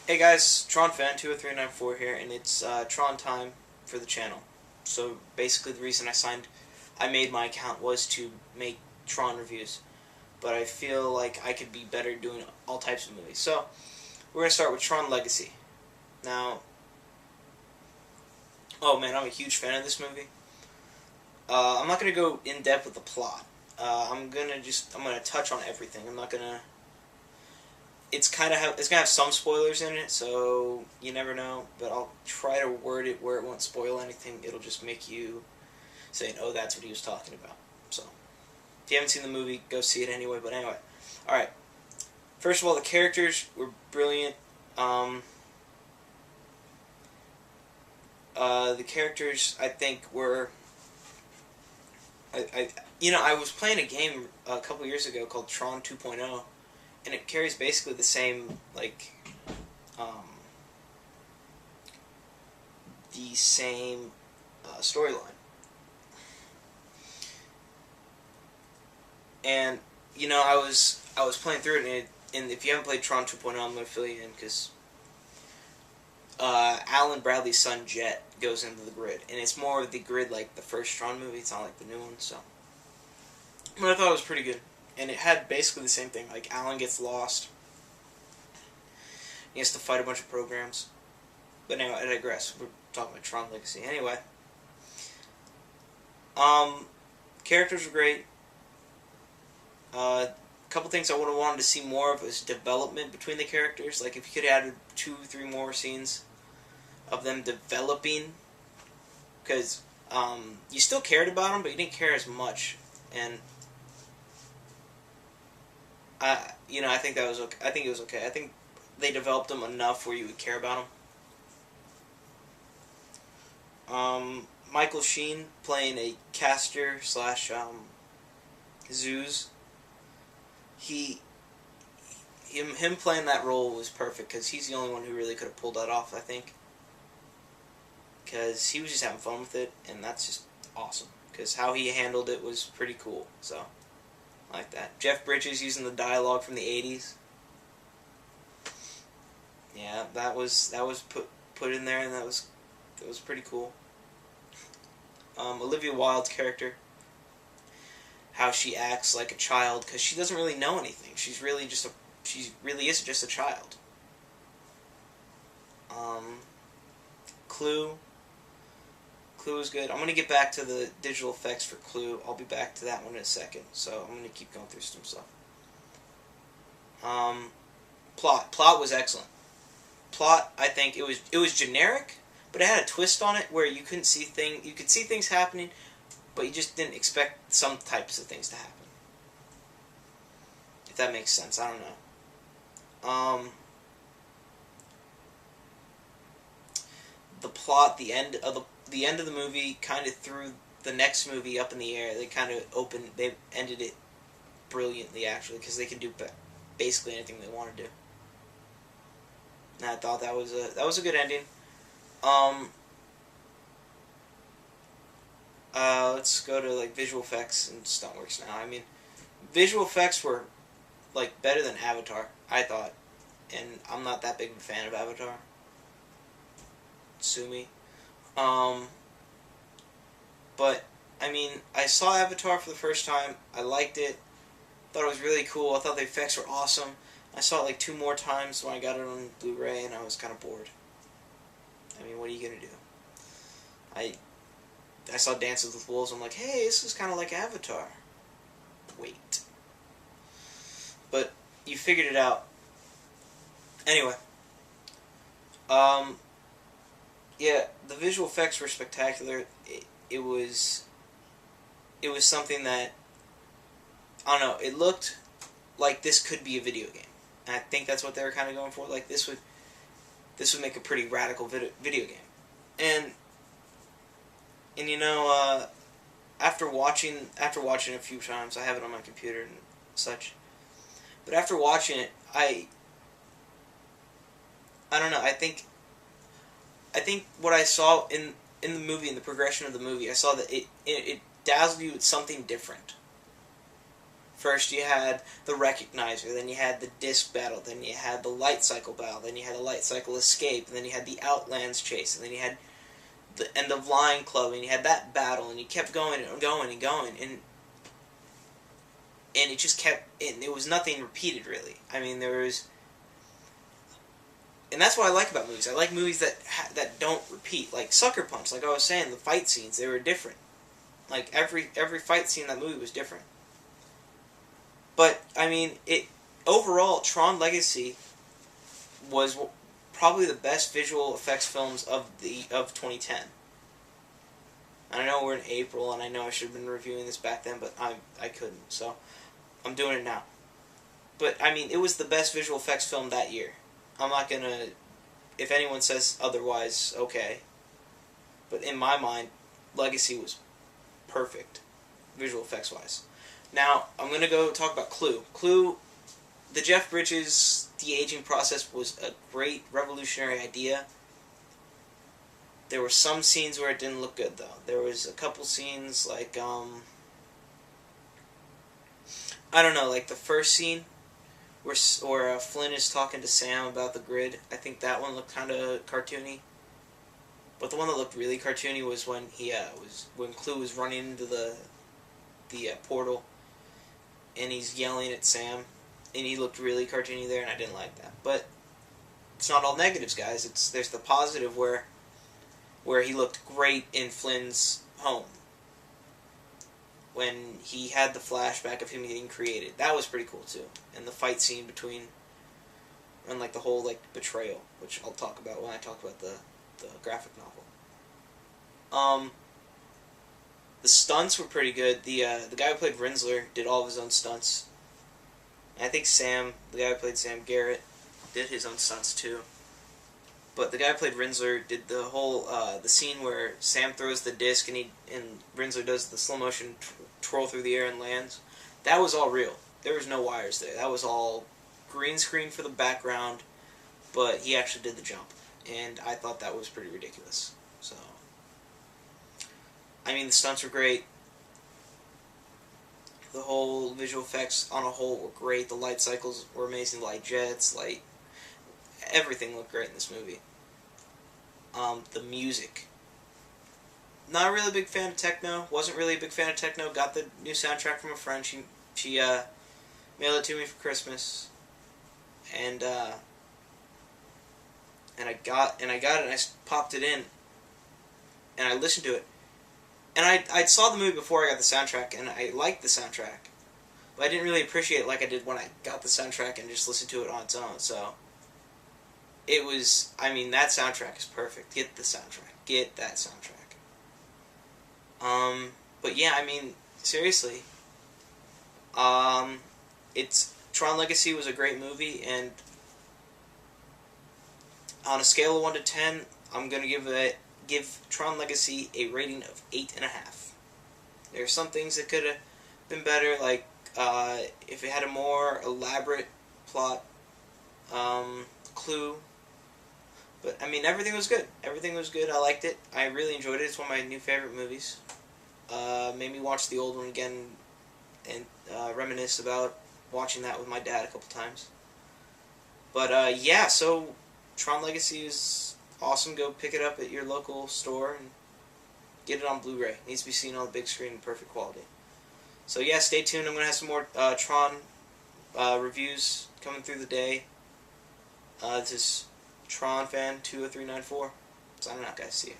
Hey guys, Tron fan 20394 here, and it's Tron time for the channel. So basically, the reason I made my account was to make Tron reviews, but I feel like I could be better doing all types of movies. So we're gonna start with Tron Legacy. Now, oh man, I'm a huge fan of this movie. I'm not gonna go in depth with the plot. I'm gonna touch on everything. I'm not gonna it's gonna have some spoilers in it, so you never know. But I'll try to word it where it won't spoil anything. It'll just make you saying, "Oh, that's what he was talking about." So, if you haven't seen the movie, go see it anyway. But anyway, all right. First of all, the characters were brilliant. The characters I think were I was playing a game a couple years ago called Tron 2.0, and it carries basically the same um, storyline. And I was playing through it, and if you haven't played Tron 2.0, I'm going to fill you in because Alan Bradley's son Jet goes into the grid, and it's more of the grid like the first Tron movie. It's not like the new one, so. But I thought it was pretty good, and it had basically the same thing. Like Alan gets lost, he has to fight a bunch of programs. But anyway, I digress. We're talking about Tron Legacy. Anyway, characters were great. A couple things I would have wanted to see more of is development between the characters. Like if you could add 2-3 more scenes of them developing, because you still cared about them, but you didn't care as much. And I think that was okay. I think it was okay. I think they developed them enough where you would care about them. Michael Sheen playing a caster slash Zeus. Him playing that role was perfect because he's the only one who really could have pulled that off, I think. Because he was just having fun with it, and that's just awesome. Because how he handled it was pretty cool. So, I like that. Jeff Bridges using the dialogue from the '80s. Yeah, that was put in there, and that was pretty cool. Olivia Wilde's character, how she acts like a child because she doesn't really know anything. She really is just a child. Clue is good. I'm gonna get back to the digital effects for Clue. I'll be back to that one in a second. So I'm gonna keep going through some stuff. Plot was excellent. Plot, I think it was generic, but it had a twist on it where you could see things happening, but you just didn't expect some types of things to happen. If that makes sense, I don't know. The plot, the end of the movie, kind of threw the next movie up in the air. They ended it brilliantly actually because they can do basically anything they want to do. And I thought that was a good ending. Let's go to like visual effects and stunt works now. I mean, visual effects were like better than Avatar, I thought, and I'm not that big of a fan of Avatar. Sue me. But I mean, I saw Avatar for the first time. I liked it. Thought it was really cool. I thought the effects were awesome. I saw it like 2 more times when I got it on Blu-ray, and I was kind of bored. I mean, what are you gonna do? I saw Dances with Wolves. I'm like, hey, this is kind of like Avatar. Wait. But you figured it out. Anyway. Yeah, the visual effects were spectacular. It was something that, I don't know, it looked like this could be a video game. And I think that's what they were kind of going for. Like, this would make a pretty radical video game. And after watching it a few times, I have it on my computer and such. But after watching it, I don't know. I think what I saw in the movie, in the progression of the movie, I saw that it dazzled you with something different. First you had the Recognizer, then you had the Disc Battle, then you had the Light Cycle Battle, then you had the Light Cycle Escape, and then you had the Outlands Chase, and then you had the End of Line Club, and you had that battle, and you kept going and going and going, and it just kept, and it was nothing repeated, really. I mean, there was, and that's what I like about movies. I like movies that don't repeat, like Sucker Punch. Like I was saying, the fight scenes, they were different. Like every fight scene in that movie was different. But I mean, overall, Tron Legacy was probably the best visual effects films of 2010. I know we're in April, and I know I should have been reviewing this back then, but I couldn't, so I'm doing it now. But I mean, it was the best visual effects film that year. I'm not gonna, if anyone says otherwise, okay. But in my mind, Legacy was perfect, visual effects wise. Now, I'm going to go talk about Clue. Clue, the Jeff Bridges de-aging process was a great revolutionary idea. There were some scenes where it didn't look good, though. There was a couple scenes, like, I don't know, like the first scene where Flynn is talking to Sam about the grid. I think that one looked kind of cartoony. But the one that looked really cartoony was when when Clue was running into the portal, and he's yelling at Sam, and he looked really cartoony there, and I didn't like that. But it's not all negatives, guys. There's the positive where he looked great in Flynn's home when he had the flashback of him getting created. That was pretty cool too, and the fight scene and like the whole like betrayal, which I'll talk about when I talk about the graphic novel. The stunts were pretty good. The guy who played Rinsler did all of his own stunts. And I think Sam, the guy who played Sam Garrett, did his own stunts too. But the guy who played Rinsler did the whole the scene where Sam throws the disc and Rinsler does the slow motion twirl through the air and lands. That was all real. There was no wires there. That was all green screen for the background, but he actually did the jump. And I thought that was pretty ridiculous. So, I mean, the stunts were great. The whole visual effects on a whole were great. The light cycles were amazing. Light jets, everything looked great in this movie. The music. Not really a big fan of techno. Wasn't really a big fan of techno. Got the new soundtrack from a friend. She mailed it to me for Christmas. And I got it, and I popped it in, and I listened to it. And I saw the movie before I got the soundtrack, and I liked the soundtrack. But I didn't really appreciate it like I did when I got the soundtrack and just listened to it on its own. So, it was, I mean, that soundtrack is perfect. Get the soundtrack. Get that soundtrack. But yeah, I mean, seriously. Tron Legacy was a great movie, and on a scale of 1 to 10, I'm going to give Tron Legacy a rating of 8.5. There are some things that could have been better, like if it had a more elaborate plot, clue. But, I mean, everything was good. Everything was good. I liked it. I really enjoyed it. It's one of my new favorite movies. Made me watch the old one again and reminisce about watching that with my dad a couple times. But, yeah, so Tron Legacy is awesome. Go pick it up at your local store and get it on Blu-ray. It needs to be seen on the big screen in perfect quality. So, yeah, stay tuned. I'm going to have some more Tron reviews coming through the day. This is Tron Fan 20394. Signing out, guys. See you.